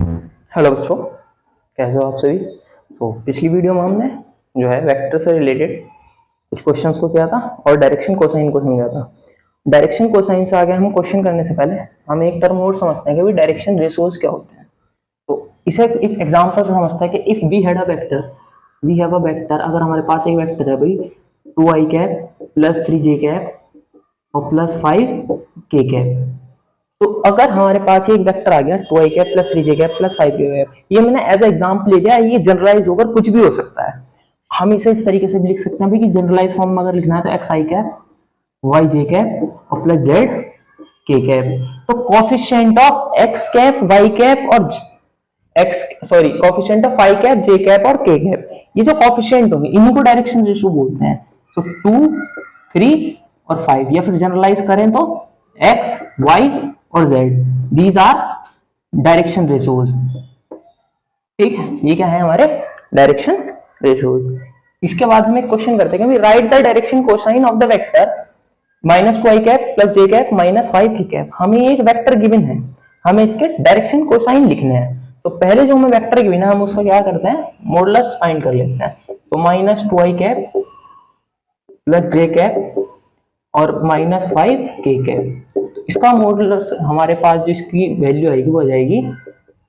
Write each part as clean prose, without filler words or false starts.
Hello बच्चों, कैसे हो आप सभी। पिछली वीडियो में हमने जो है वेक्टर से रिलेटेड कुछ क्वेश्चंस को किया था और डायरेक्शन कोसाइन को समझा था। डायरेक्शन कोसाइन से आगे हम क्वेश्चन करने से पहले हम एक टर्म और समझते हैं कि भाई डायरेक्शन रेशियोज क्या होते हैं। तो इसे एक एग्जांपल से समझते हैं कि if we had a vector, we have a vector, अगर हमारे पास एक वेक्टर है भाई 2i cap plus 3j cap और प्लस 5k कैप। तो अगर हमारे पास ये एक वेक्टर आ गया 2i cap plus 3j cap plus 5k cap, ये मैंने एज एग्जांपल ले लिया, ये जनरलाइज होकर कुछ भी हो सकता है। हम इसे इस तरीके से भी लिख सकते हैं भी कि जनरलाइज फॉर्म में अगर लिखना है तो xi कैप yj कैप और प्लस zk कैप। तो coefficient of x cap y cap और coefficient of phi cap j cap और k कैप, ये जो कोफिशिएंट होंगे इन्हीं को डायरेक्शन रेशियो बोलते हैं। सो 2, 3 और 5, या फिर जनरलाइज करें तो x, y और z, these are direction ratios. ठीक है, ये क्या है हमारे डायरेक्शन रेशियोज। इसके बाद हम एक क्वेश्चन करते हैं कि right the direction cosine of the vector -2i cap plus j cap minus 5k cap. हमें एक वेक्टर गिवन है, हमें इसके डायरेक्शन कोसाइन लिखने हैं। तो पहले जो हमें वेक्टर गिवन है हम उसका क्या करते हैं, मॉडुलस फाइंड कर लेते हैं। तो -2i cap plus j cap और माइनस 5k कैप, इसका मॉडुलस हमारे पास जो इसकी वैल्यू आएगी वो आ जाएगी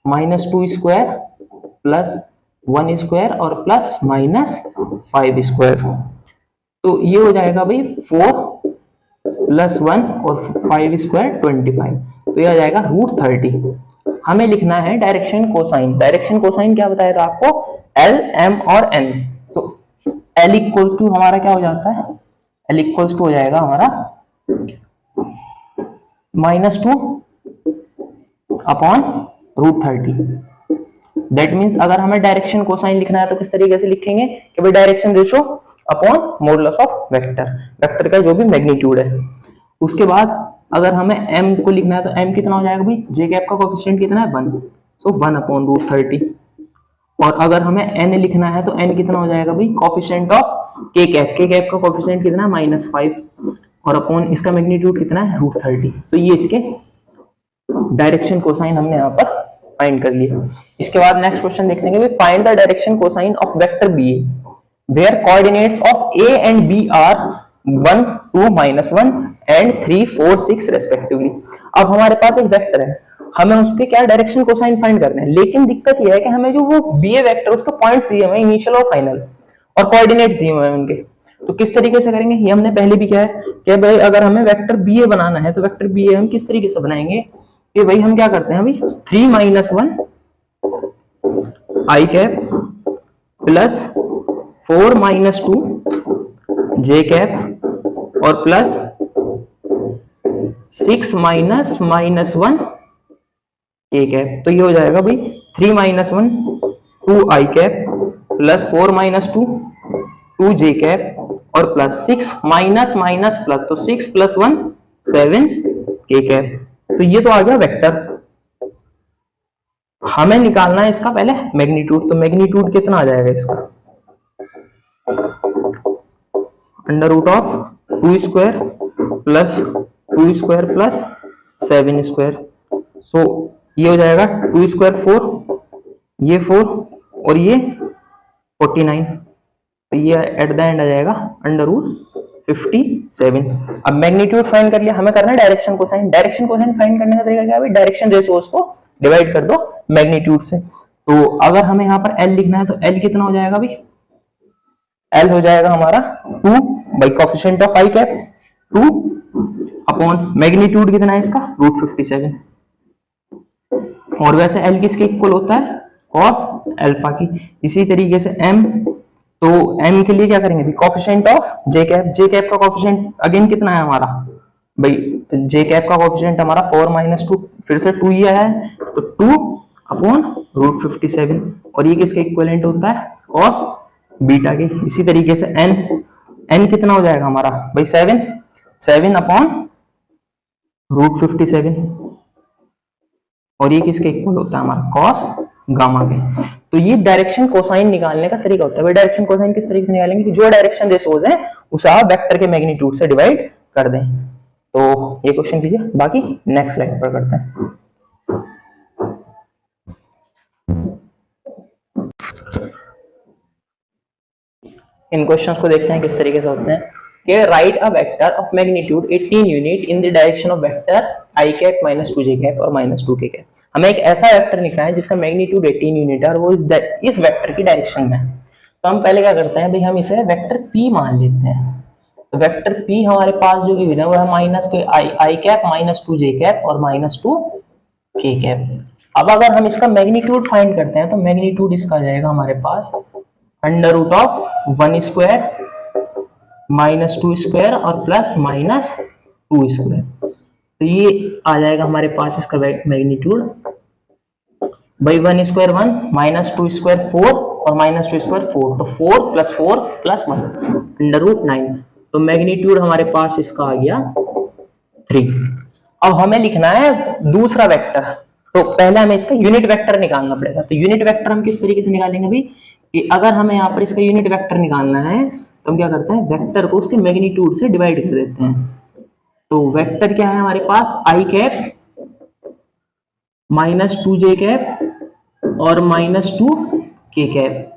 -2 स्क्वायर प्लस 1 स्क्वायर और प्लस -5 स्क्वायर। तो ये हो जाएगा भाई 4 प्लस 1 और 5 स्क्वायर 25, तो ये आ जाएगा √30। हमें लिखना है डायरेक्शन कोसाइन। डायरेक्शन कोसाइन क्या बताया था आपको, L, M और N। तो L इक्वल्स टू हमारा क्या हो जाता है, L इक्वल्स टू हो जाएगा हमारा -2 अपॉन √30। दैट मीन्स अगर हमें डायरेक्शन कोसाइन लिखना है तो किस तरीके से लिखेंगे कि भाई direction ratio upon modulus of vector, vector का जो भी मैग्नीट्यूड है। उसके बाद अगर हमें m को लिखना है तो m कितना हो जाएगा भाई, j कैप का कोफिशिएंट कितना है 1, सो 1 अपॉन √30। और अगर हमें n लिखना है तो n कितना हो जाएगा भाई, कोफिशिएंट ऑफ k कैप का कोफिशिएंट कितना है -5 और अपॉन इसका मैग्नीट्यूड कितना है √30। तो ये इसके डायरेक्शन कोसाइन हमने यहाँ पर फाइंड कर लिया। इसके बाद नेक्स्ट क्वेश्चन देखते हैं, find the direction cosine of vector BA where coordinates of A and B are 1, 2, -1 and 3, 4, 6 respectively. अब हमारे पास एक वेक्टर है, हमें उसके क्या डायरेक्शन कोसाइन फाइंड करने हैं, लेकिन दिक्कत यह है कि हमें जो वो BA वेक्टर उसके पॉइंट्स दिए हुए हैं इनिशियल और फाइनल, और कोऑर्डिनेट्स दिए हुए हैं उनके। तो किस तरीके से करेंगे, ये हमने पहले भी किया है कि भाई अगर हमें वेक्टर BA बनाना है तो वेक्टर BA हम किस तरीके से बनाएंगे कि भाई हम क्या करते हैं अभी 3 - 1 i cap plus 4 - 2 j cap और प्लस 6 - -1 k कैप। तो ये हो जाएगा भाई 3 - 1 2 i cap plus 4 - 2 2 j cap और प्लस 6 माइनस प्लस, तो 6 + 1 7 k कैप। तो ये तो आ गया वेक्टर। हमें निकालना है इसका पहले मैग्नीट्यूड। तो मैग्नीट्यूड कितना आ जाएगा इसका, √2 square plus 2 square plus 7 square. So ये हो जाएगा 2 स्क्वायर 4, ये 4 और ये 49। तो ये एट द एंड आ जाएगा √57। अब मैग्नीट्यूड फाइंड कर लिया, हमें करना है direction cosine. Direction cosine find करने का तरीका क्या है, डायरेक्शन रेशियोज को डिवाइड कर दो मैग्नीट्यूड से। तो अगर हमें यहाँ पर L लिखना है तो L कितना हो जाएगा भाई, L हो जाएगा हमारा 2 by coefficient of i cap 2 upon magnitude कितना है इसका √57। और वैसे L किसके इक्वल होता है, cos अल्फा की। इसी तरीके से M, तो m के लिए क्या करेंगे, कोफिशिएंट ऑफ j कैप का कोफिशिएंट अगेन कितना है हमारा भाई, j कैप का कोफिशिएंट हमारा 4 - 2, फिर से 2 ही आया है तो 2 अपॉन √57। और ये किसके इक्विवेलेंट होता है, cos बीटा के। इसी तरीके से n कितना हो जाएगा हमारा भाई 7 अपॉन √57। और ये किसके इक्वल होता है हमारा, cos गामा के। तो ये डायरेक्शन कोसाइन निकालने का तरीका होता है। डायरेक्शन कोसाइन किस तरीके से निकालेंगे कि जो डायरेक्शन रेशियोज है उसे आप वेक्टर के मैग्नीट्यूड से डिवाइड कर दें। तो ये क्वेश्चन कीजिए, बाकी नेक्स्ट स्लाइड पर करते हैं। इन क्वेश्चंस को देखते हैं किस तरीके से होते हैं कि right a vector of magnitude 18 unit in the direction of vector i cap minus 2j cap और माइनस 2k कैप। हमें एक ऐसा वेक्टर लिखना है जिसका मैग्नीट्यूड 18 यूनिट है और वो इस वेक्टर की डायरेक्शन में है। तो हम पहले क्या करते हैं भाई, हम इसे वेक्टर p मान लेते हैं। तो वेक्टर p हमारे पास जो गिवन है वो है माइनस के i cap minus 2j cap और माइनस 2k कैप। अब अगर हम इसका मैग्नीट्यूड फाइंड करते हैं तो मैग्नीट्यूड इसका आ जाएगा हमारे पास under root of 1 square minus 2 square और प्लस माइनस 2 स्क्वायर। तो ये आ जाएगा हमारे पास इसका magnitude by 1 square 1 minus 2 square 4 और माइनस 2 स्क्वायर 4, तो 4 प्लस 1 अंडर रूट 9। तो मैग्नीट्यूड हमारे पास इसका आ गया 3। अब हमें लिखना है दूसरा वेक्टर, तो पहले हमें इसका यूनिट वेक्टर निकालना पड़ेगा। तो यूनिट वेक्टर हम किस तरीके से निकालेंगे भाई, कि अगर हमें यहाँ पर इसका यूनिट वेक्टर निकालना है तो हम क्या करते हैं, वेक्टर को उसके मैग्नीट्यूड से डिवाइड कर देते हैं। तो वेक्टर क्या है हमारे पास, आई कैप माइनस 2j कैप और माइनस 2k कैप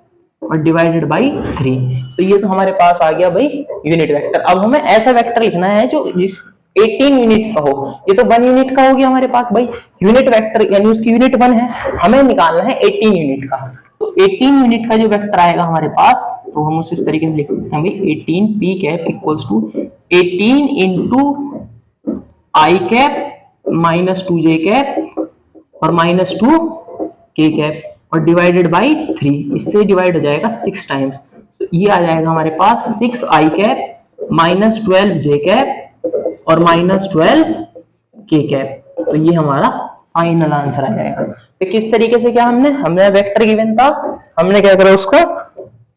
और डिवाइडेड बाई 3। तो ये तो हमारे पास आ गया भाई यूनिट वेक्टर। अब हमें ऐसा वेक्टर लिखना है जो जिस 18 यूनिट का हो। ये तो 1 यूनिट का हो गया हमारे पास भाई, यूनिट वेक्टर यानी उसकी यूनिट 1 है, हमें निकालना है 18 यूनिट का। तो 18 यूनिट का जो वेक्टर आएगा हमारे पास, तो हम उसे इस तरीके से लिख सकते हैं भाई 18 p cap equals to 18 into i cap minus 2j cap और माइनस 2k कैप और डिवाइडेड बाई 3। इससे डिवाइड हो जाएगा 6 टाइम्स। तो ये आ जाएगा हमारे पास 6 आई कैप माइनस 12j कैप और माइनस 12k कैप। तो ये हमारा फाइनल आंसर आ जाएगा। तो किस तरीके से, क्या हमने वेक्टर गिवन था, हमने क्या करा उसका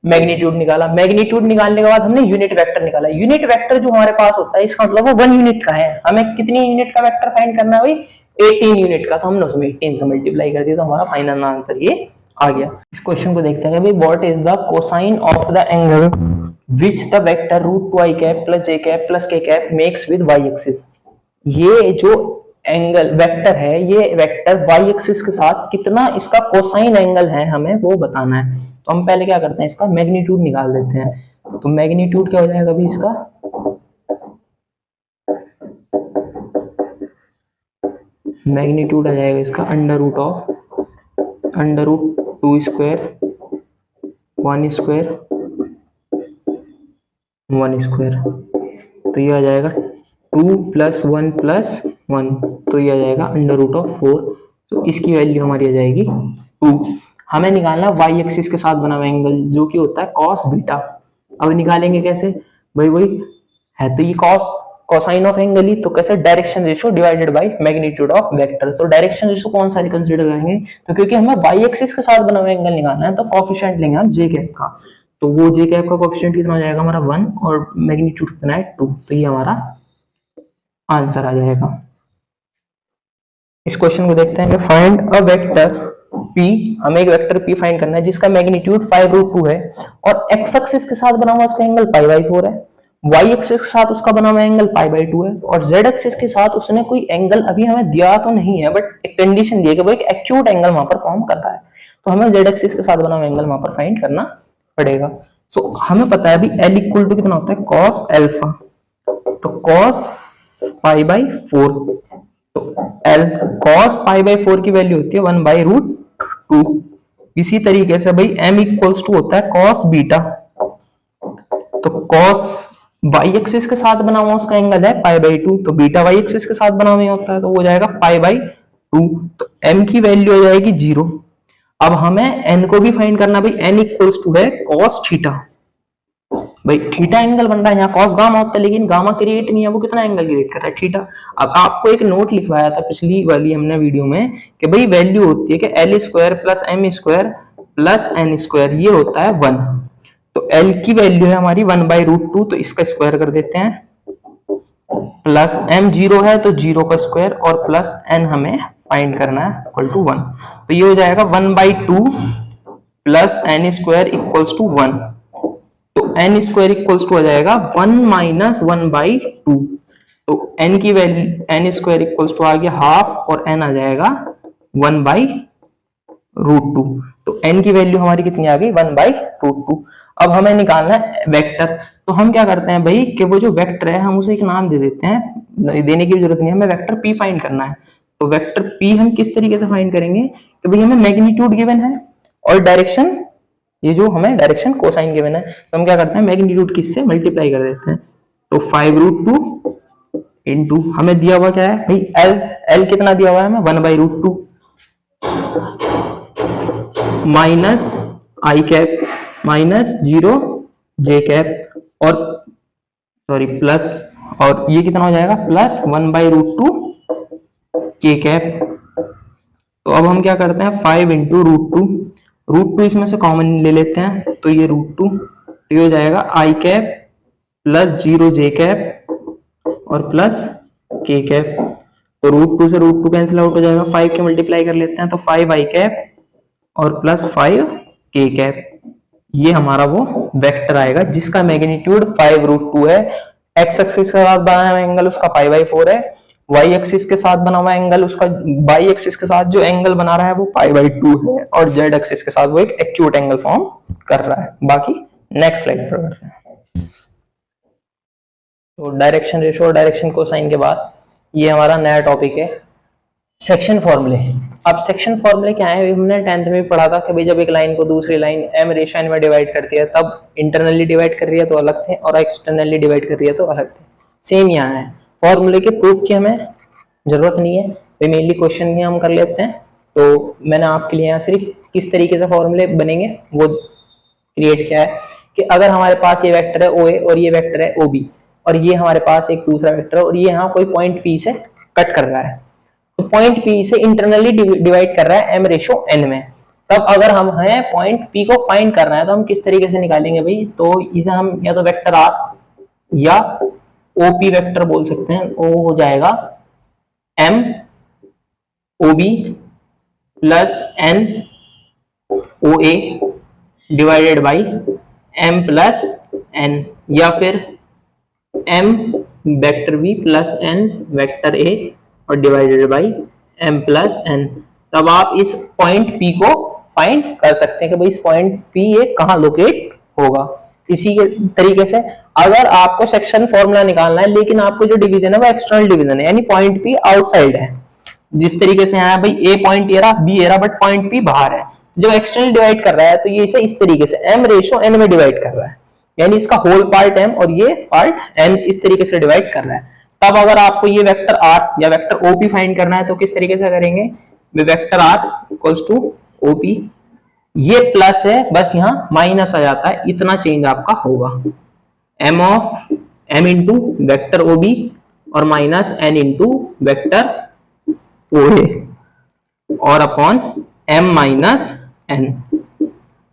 मैग्नीट्यूड निकाला। मैग्नीट्यूड निकालने के बाद हमने यूनिट वेक्टर निकाला। यूनिट वेक्टर जो हमारे पास होता है इसका मतलब वो 1 यूनिट का है। हमें कितनी यूनिट का वेक्टर फाइंड करना है भाई, 18 यूनिट का। तो हमने उसमें 18 से मल्टीप्लाई कर दिया, तो हमारा फाइनल आंसर ये आ गया। इस क्वेश्चन को देखते हैं भाई, what is the cosine of the angle which the vector root 2i cap plus j cap plus k cap makes with y axis. ये जो एंगल वेक्टर है, ये वेक्टर y एक्सिस के साथ कितना इसका कोसाइन एंगल है हमें वो बताना है। तो हम पहले क्या करते हैं, इसका मैग्नीट्यूड निकाल देते हैं। तो मैग्नीट्यूड क्या हो जाएगा अभी इसका, मैग्नीट्यूड आ जाएगा इसका under root 2 square 1 square 1 square. तो ये आ जाएगा 2 प्लस 1 प्लस 1, तो ये आ जाएगा अंडर रूट ऑफ 4। तो इसकी वैल्यू हमारी आ जाएगी 2। हमें निकालना y एक्सिस के साथ बना हुआ एंगल जो कि होता है कॉस बीटा। अब निकालेंगे कैसे भाई, वही है तो ये कोसाइन ऑफ एंगल ही, तो कैसे, direction ratio divided by magnitude of vector. तो डायरेक्शन रेशियो कौन सा कंसीडर करेंगे, तो क्योंकि हमें y एक्सिस के साथ बना हुआ एंगल निकालना है तो कोएफिशिएंट लेंगे हम j कैप का। तो वो j कैप का कोएफिशिएंट कितना हो जाएगा हमारा 1 और मैग्नीट्यूड कितना है 2। तो ये हमारा आंसर आ जाएगा। इस क्वेश्चन को देखते हैं कि फाइंड अ वेक्टर p, हमें एक वेक्टर p फाइंड करना है जिसका मैग्नीट्यूड 5√2 है और x एक्सिस के साथ बना हुआ उसका एंगल π/4 है, y एक्सिस के साथ उसका बना हुआ एंगल π/2 है और z एक्सिस के साथ उसने कोई एंगल अभी हमें दिया तो नहीं है, बट एक कंडीशन दी है कि वो एक एक्यूट एंगल वहां पर फॉर्म कर रहा है। तो हमें z एक्सिस के साथ बना हुआ एंगल वहां पर फाइंड करना पड़ेगा। सो हमें पता है अभी l इक्वल टू कितना होता है cos अल्फा, तो cos π/4, तो L cos π/4 की वैल्यू होती है 1/√2। इसी तरीके से भाई m इक्वल्स टू होता है cos बीटा, तो cos y एक्सिस के साथ बना हुआ उसका एंगल है π/2, तो बीटा y एक्सिस के साथ बना हुआ होता है तो वो जाएगा π/2। तो m की वैल्यू हो जाएगी 0। अब हमें n को भी फाइंड करना, भाई n इक्वल्स टू है cos थीटा। भाई थीटा एंगल बन रहा है, यहाँ cos गामा होता है लेकिन गामा क्रिएट नहीं है, वो कितना एंगल क्रिएट कर रहा है थीटा। अब आपको एक नोट लिखवाया था पिछली वाली हमने वीडियो में कि भाई वैल्यू होती है कि l² plus m² plus n², ये होता है 1। तो l की वैल्यू है हमारी 1/√2, तो इसका स्क्वायर कर देते हैं, प्लस m 0 है तो 0 का स्क्वायर और प्लस n हमें फाइंड करना है इक्वल टू 1। तो ये हो जाएगा 1/2 प्लस n² इक्वल्स टू 1। तो n² इक्वल्स टू हो जाएगा 1 माइनस 1/2। तो n की वैल्यू n² इक्वल्स टू आ गया हाफ और n आ जाएगा 1/√2। तो n की वैल्यू हमारी कितनी आ गई 1/√2। अब हमें निकालना है वेक्टर। तो हम क्या करते हैं भाई कि वो जो वेक्टर है हम उसे एक नाम दे देते हैं, देने की जरूरत नहीं है, हमें वेक्टर पी फाइंड करना है। तो वेक्टर पी हम किस तरीके से फाइंड करेंगे कि भाई हमें मैग्नीट्यूड गिवन है और डायरेक्शन, ये जो हमें डायरेक्शन कोसाइन गिवन है, तो हम क्या करते हैं मैग्नीट्यूड किससे मल्टीप्लाई कर देते हैं। तो 5√2 इंटू हमें दिया हुआ क्या है भाई एल, एल कितना दिया हुआ है हमें 1/√2 माइनस आई कैप माइनस 0 जे कैप और सॉरी प्लस, और ये कितना हो जाएगा प्लस 1/√2 के कैप। तो अब हम क्या करते हैं 5 × √2 इसमें से कॉमन ले लेते हैं, तो ये √2, तो ये हो जाएगा आई कैप प्लस 0 जे कैप और प्लस के कैप। तो √2 से √2 कैंसिल आउट हो जाएगा, 5 के मल्टीप्लाई कर लेते हैं तो 5 आई कैप और प्लस 5 के कैप। ये हमारा वो वेक्टर आएगा जिसका मैग्नीट्यूड 5√2 है। एक्स एक्सिस के साथ बना हुआ एंगल उसका π/4 है, वाई एक्सिस के साथ बना हुआ एंगल उसका, वाई एक्सिस के साथ जो एंगल बना रहा है वो π/2 है, और जेड एक्सिस के साथ वो एक एक्यूट एंगल फॉर्म कर रहा है। बाकी नेक्स्ट स्लाइड पर करते हैं। तो डायरेक्शन रेशो और डायरेक्शन कोसाइन के बाद ये हमारा नया टॉपिक है सेक्शन फॉर्मूले। अब सेक्शन फॉर्मूले क्या है, हमने 10th में पढ़ा था कि भाई जब एक लाइन को दूसरी लाइन m रेशो n में डिवाइड करती है तब इंटरनली डिवाइड कर रही है तो अलग थे और एक्सटर्नली डिवाइड कर रही है तो अलग थे। सेम यहाँ है, फॉर्मूले के प्रूफ की हमें जरूरत नहीं है, तो मेनली क्वेश्चन ही हम कर लेते हैं। तो मैंने आपके लिए यहाँ सिर्फ किस तरीके से फॉर्मूले बनेंगे वो क्रिएट किया है कि अगर हमारे पास ये वेक्टर है OA और ये वेक्टर है OB और ये हमारे पास एक दूसरा वेक्टर है और ये यहाँ कोई पॉइंट P से कट कर रहा है, तो पॉइंट P से इंटरनली डिवाइड कर रहा है m रेशो n में, तब अगर हम हैं पॉइंट P को फाइंड करना है तो हम किस तरीके से निकालेंगे भाई, तो इसे हम या तो वेक्टर R या OP वेक्टर बोल सकते हैं। वो हो जाएगा m OB plus n OA divided by m plus n, या फिर m vector B plus n vector A और divided by m plus n। तब आप इस पॉइंट P को फाइंड कर सकते हैं कि भाई इस पॉइंट P ये कहाँ लोकेट होगा। इसी के तरीके से अगर आपको सेक्शन फॉर्मूला निकालना है लेकिन आपको जो डिवीजन है वो एक्सटर्नल डिवीजन है, यानी पॉइंट P आउटसाइड है, जिस तरीके से यहाँ भाई A पॉइंट ये रहा, B ये रहा, बट पॉइंट P बाहर है, जो एक्सटर्नल डिवाइड कर रहा है तो ये इसे इस तरीके से m रेशो n में डिवाइड कर रहा है, यानी इसका होल पार्ट m और ये पार्ट n इस तरीके से डिवाइड कर रहा है। तब अगर आपको ये वेक्टर r या वेक्टर OP फाइंड करना है तो किस तरीके से करेंगे, vector r equals to OP, ये प्लस है बस यहाँ माइनस आ जाता है, इतना चेंज आपका होगा, m इंटू वेक्टर OB और minus n into vector OA और अपॉन m माइनस n,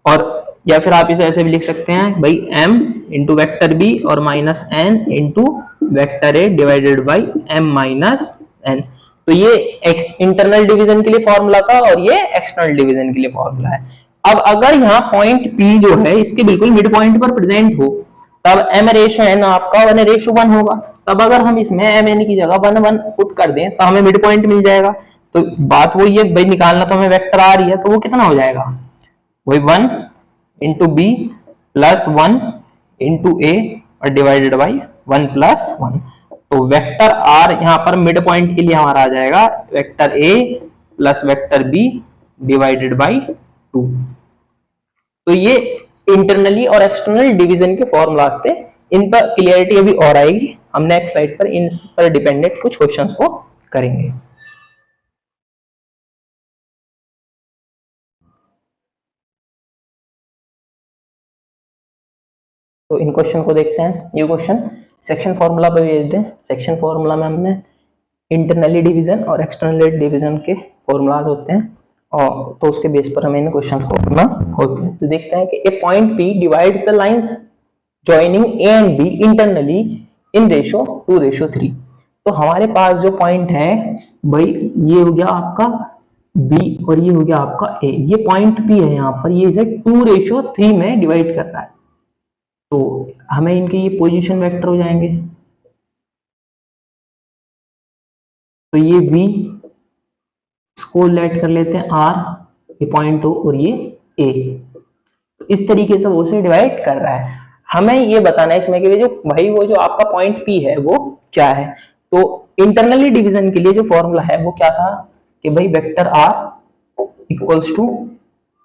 और या फिर आप इसे ऐसे भी लिख सकते हैं भाई m इंटू वेक्टर B और minus n into vector A divided by m minus n। तो ये इंटरनल डिवीजन के लिए फॉर्मूला था और ये एक्सटर्नल डिवीजन के लिए फॉर्मूला है। अब अगर यहाँ पॉइंट P जो है इसके बिल्कुल मिड पॉइंट पर प्रेजेंट हो तब m रेशो n आपका 1:1 होगा। तब अगर हम इसमें m n की जगह 1:1 पुट कर दें तो हमें मिड पॉइंट मिल जाएगा। तो बात वही है भाई, निकालना तो हमें वेक्टर आ रही है तो वो कितना हो जाएगा, वही 1 into B plus 1 into A और डिवाइडेड बाई 1 प्लस 1। तो वेक्टर R यहाँ पर मिड पॉइंट के लिए हमारा आ जाएगा vector A plus vector B divided by 2। तो ये इंटरनली और एक्सटर्नल डिवीजन के फॉर्मूलाज थे, इन पर क्लियरिटी अभी और आएगी, हम नेक्स्ट स्लाइड पर इन पर डिपेंडेंट कुछ क्वेश्चंस को करेंगे। तो इन क्वेश्चन को देखते हैं। ये क्वेश्चन सेक्शन फॉर्मूला पर भेज दें। सेक्शन फॉर्मूला में हमने इंटरनली डिवीजन और एक्सटर्नली डिवीजन के फॉर्मूलाज होते हैं और तो उसके बेस पर हमें इन क्वेश्चंस को करना होते हैं। तो देखते हैं कि a point P divide the lines joining A and B internally in ratio 2:3। तो हमारे पास जो पॉइंट है भाई ये हो गया आपका B और ये हो गया आपका A, ये पॉइंट P है, यहाँ पर ये 2:3 में डिवाइड कर रहा है, तो हमें इनके ये पोजीशन वेक्टर हो जाएंगे। तो ये V इसको लेट कर लेते हैं R, ये पॉइंट O और ये A। तो इस तरीके से वो उसे डिवाइड कर रहा है। हमें ये बताना है इसमें कि जो भाई वो जो आपका पॉइंट P है वो क्या है। तो इंटरनली डिवीजन के लिए जो फॉर्मूला है वो क्या था कि भाई vector R equals to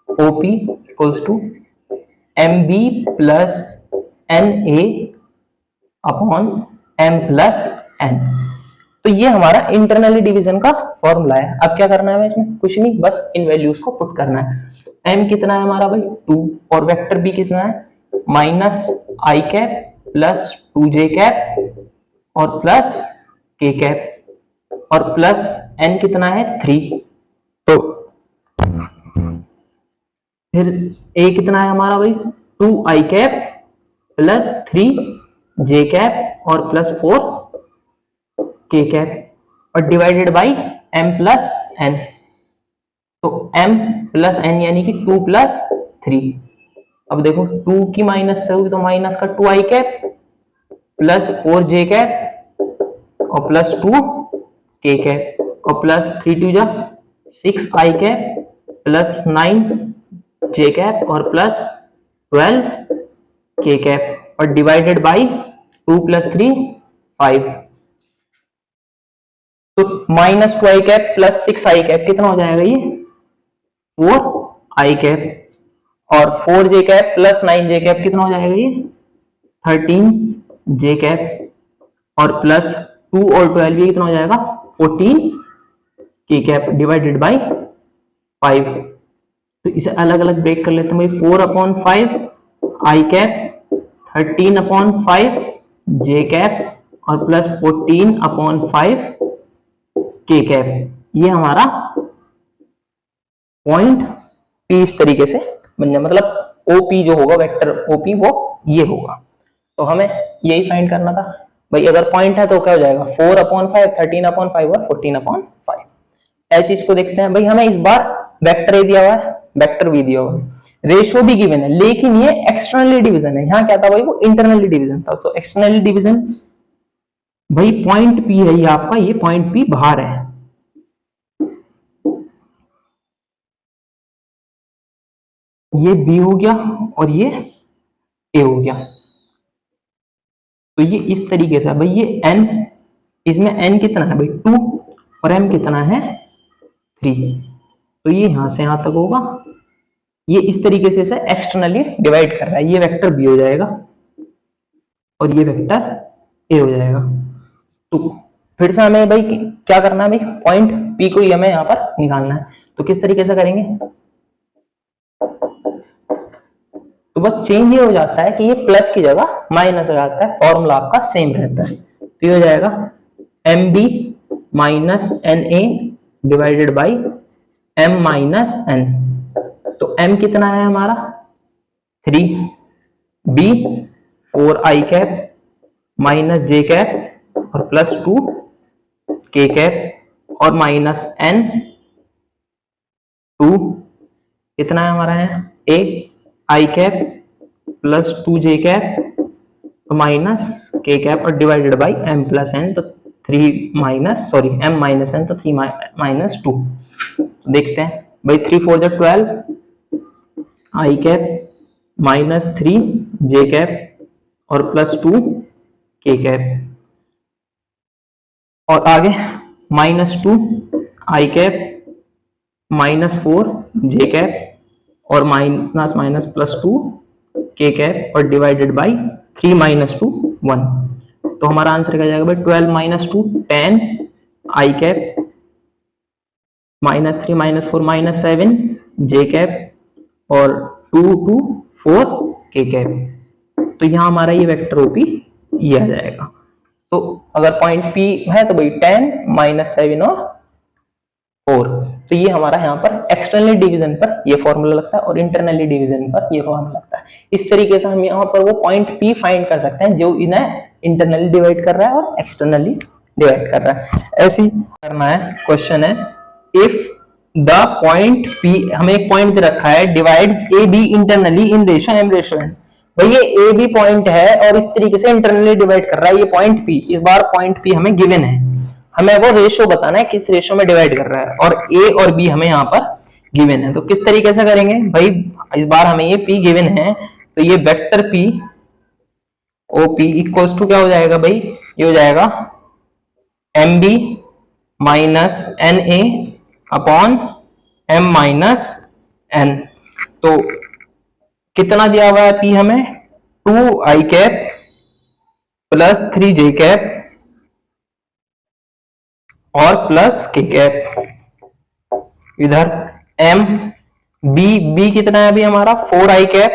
OP equals to MB plus NA upon M plus N। तो ये हमारा इंटरनली डिवीजन का फॉर्मूला है। अब क्या करना है इसमें, कुछ नहीं, बस इन वैल्यूज को पुट करना है। तो M कितना है हमारा भाई 2 और वेक्टर B कितना है माइनस आई कैप प्लस 2j कैप और प्लस k कैप और प्लस n कितना है 3। तो फिर a कितना है हमारा भाई 2i cap plus 3j cap और प्लस 4k कैप और divided by m plus n। तो m प्लस n यानी कि 2 प्लस 3। अब देखो 2 की माइनस से होगी तो माइनस का 2i cap plus 4j cap और प्लस 2k कैप और प्लस 3 2 जा 6i cap plus 9j cap और प्लस 12k कैप और डिवाइडेड बाई 2 प्लस 3 5। तो minus 2i cap plus 6i cap कितना हो जाएगा ये 4i कैप और 4j cap plus 9j cap कितना हो जाएगा ये 13j कैप और प्लस 2 और 12 ये कितना हो जाएगा 14k कैप डिवाइडेड बाई 5। तो इसे अलग अलग ब्रेक कर लेते हैं भाई 4/5 i कैप 13/5 j कैप और प्लस 14/5 k कैप। ये हमारा पॉइंट P इस तरीके से बन जाए, मतलब OP जो होगा वेक्टर OP वो ये होगा। तो हमें यही फाइंड करना था भाई। अगर पॉइंट है तो क्या हो जाएगा 4/5 13/5 और 14/5। ऐसे इसको देखते हैं भाई। हमें इस बार वेक्टर ए दिया हुआ है, वेक्टर बी दिया हुआ है, रेशियो भी गिवन है, लेकिन ये एक्सटर्नली डिवीजन है। यहाँ क्या था भाई वो इंटरनली डिवीजन था। तो एक्सटर्नली डिवीजन भाई पॉइंट P है ये आपका, ये पॉइंट P बाहर है। ये B हो गया और ये A हो गया। तो ये इस तरीके से भाई ये n, इसमें n कितना है भाई 2 और m कितना है 3। तो ये यहां से यहां तक होगा। ये इस तरीके से एक्सटर्नली डिवाइड कर रहा है। ये वेक्टर B हो जाएगा और ये वेक्टर A हो जाएगा। तो फिर से हमें भाई क्या करना है भाई, पॉइंट P को ही हमें यहाँ पर निकालना है। तो किस तरीके से करेंगे, तो बस चेंज ये हो जाता है कि ये प्लस की जगह माइनस हो जाता है, फॉर्मूला आपका सेम रहता है। तो ये हो जाएगा MB minus NA divided by M minus N। तो M कितना है हमारा 3, B 4i cap minus j cap और प्लस 2k कैप और माइनस N 2 कितना है हमारा है A i cap plus 2j cap minus k cap और divided by m plus n। तो 3 minus sorry m minus n, तो 3 माइनस 2। देखते हैं भाई 3 4 12 i cap minus 3j cap और प्लस 2k कैप और आगे minus 2 i cap minus 4j cap और minus minus plus 2k cap और डिवाइडेड बाई 3 माइनस 2 1। तो हमारा आंसर क्या जाएगा भाई 12 minus 2 10 i cap minus 3 minus 4 minus 7 j cap और 2 2 4 k कैप। तो यहाँ हमारा ये वेक्टर OP ये आ जाएगा। तो अगर पॉइंट P है तो भाई 10 माइनस 7 और 4। तो ये हमारा यहाँ पर एक्सटर्नली डिवीजन पर ये फॉर्मूला लगता है और इंटरनली डिवीजन पर ये फॉर्मूला लगता है। इस तरीके से हम यहाँ पर वो पॉइंट P फाइंड कर सकते हैं जो इन्हें इंटरनली डिवाइड कर रहा है और एक्सटर्नली डिवाइड कर रहा है। ऐसे ही करना है। क्वेश्चन है इफ द पॉइंट P, हमें एक पॉइंट दे रखा है, divides AB internally in ratio M ratio N। भाई ये AB पॉइंट है और इस तरीके से इंटरनली डिवाइड कर रहा है ये पॉइंट P। इस बार पॉइंट P हमें गिवन है, हमें वो रेशियो बताना है किस रेशियो में डिवाइड कर रहा है और A और B हमें यहाँ पर गिवन है। तो किस तरीके से करेंगे भाई, इस बार हमें ये P गिवन है, तो ये vector P OP equals to क्या हो जाएगा भाई, ये हो जाएगा MB minus NA upon M minus N। तो कितना दिया हुआ है P हमें, 2i cap plus 3j cap और प्लस k कैप। इधर M B कितना है अभी हमारा, 4i cap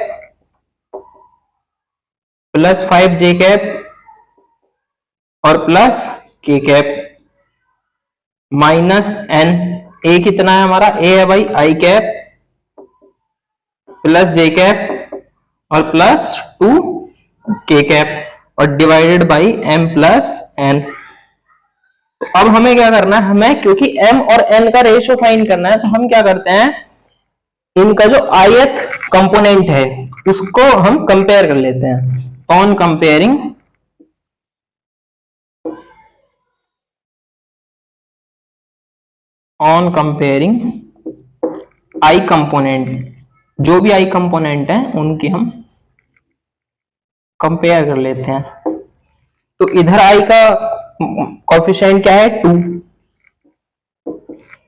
plus 5j cap और plus k cap minus N। A कितना है हमारा, A है भाई i cap plus j cap और प्लस 2k कैप और divided by m plus n। तो अब हमें क्या करना है, हमें क्योंकि m और n का रेशियो फाइंड करना है, तो हम क्या करते हैं, इनका जो ith कंपोनेंट है उसको हम कंपेयर कर लेते हैं। ऑन कंपेयरिंग i कंपोनेंट, जो भी i कंपोनेंट है उनकी हम कंपेयर कर लेते हैं। तो इधर i का कोफिशिएंट क्या है, 2।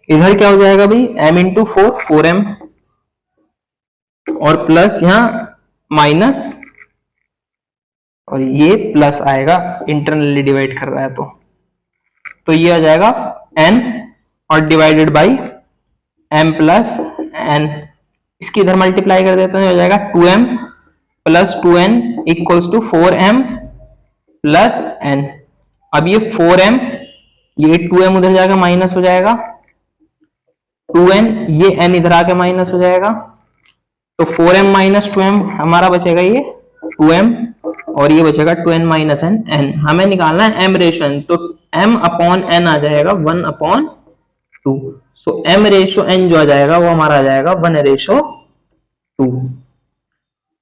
इधर क्या हो जाएगा भाई, m इंटू 4m और प्लस यहां माइनस और ये प्लस आएगा, इंटरनली डिवाइड कर रहा है तो ये आ जाएगा n और divided by m plus n। इसकी इधर मल्टीप्लाई कर देते हैं, हो जाएगा 2m plus 2n equals to 4m plus n। अब ये 4m, ये 2m उधर जाएगा माइनस हो जाएगा, 2n ये n इधर आके माइनस हो जाएगा, तो 4m माइनस 2m हमारा बचेगा ये 2m और ये बचेगा 2n माइनस n। हमें निकालना है m रेशियो n, तो m अपॉन n आ जाएगा 1/2। सो m रेशियो n जो आ जाएगा वो हमारा आ जाएगा 1/2।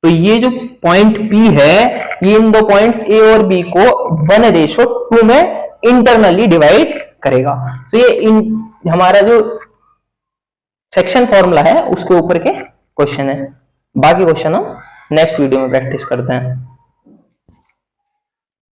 तो ये जो पॉइंट P है, ये इन दो पॉइंट्स A और B को 1/2 में इंटरनली डिवाइड करेगा। तो ये हमारा जो सेक्शन फॉर्मूला है उसके ऊपर के क्वेश्चन है। बाकी क्वेश्चन हम नेक्स्ट वीडियो में प्रैक्टिस करते हैं।